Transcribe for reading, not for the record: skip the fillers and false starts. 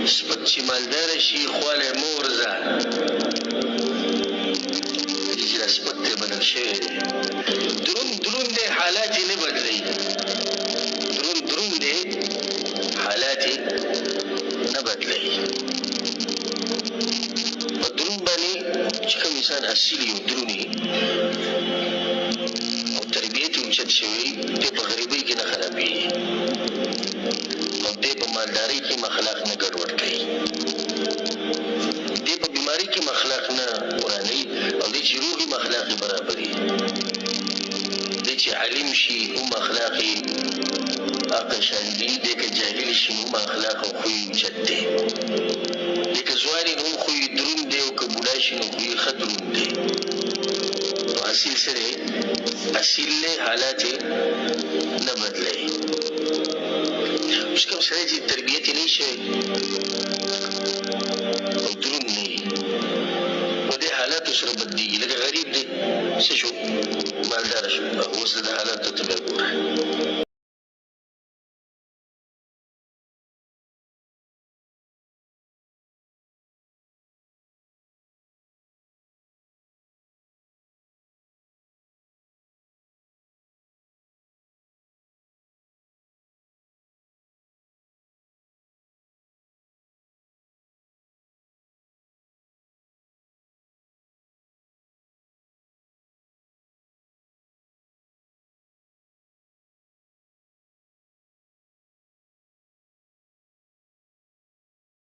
سپک چې مالدار شي خواله مور ځه چې دا سپک ته بدل شوی دی. دروند دی حالات یې نه بدلوي. دروند دی حالات یې نه بدلوي. په دروند باندې چې کوم انسان اصیل یو درونی او تربیت یې اوچت شوی دی په غریبۍ کې نه خرابېږي او دی په مالدارۍ کې اخلاق نه ګډوډ کوي. دی په بیمارۍ کې اخلاق نه ورانوي او دی چې روغ وي اخلاق یې برابري. دی چې عالم شي هم اخلاق یې عقل شاندي. دی که جاهل شي هم اخلاق او خوی اوچت دی. دی که ځوان یې هم خوی دروند دی او که بوډا شي نو خوی ښه دروند دی. نو اصیل څه دی؟ اصیل دی حالات یې نه بدلوي. اوس کوم سړی چې تربیت یې نه شوی او دروند نه وي نو دې حالاتو سره بدلېږي.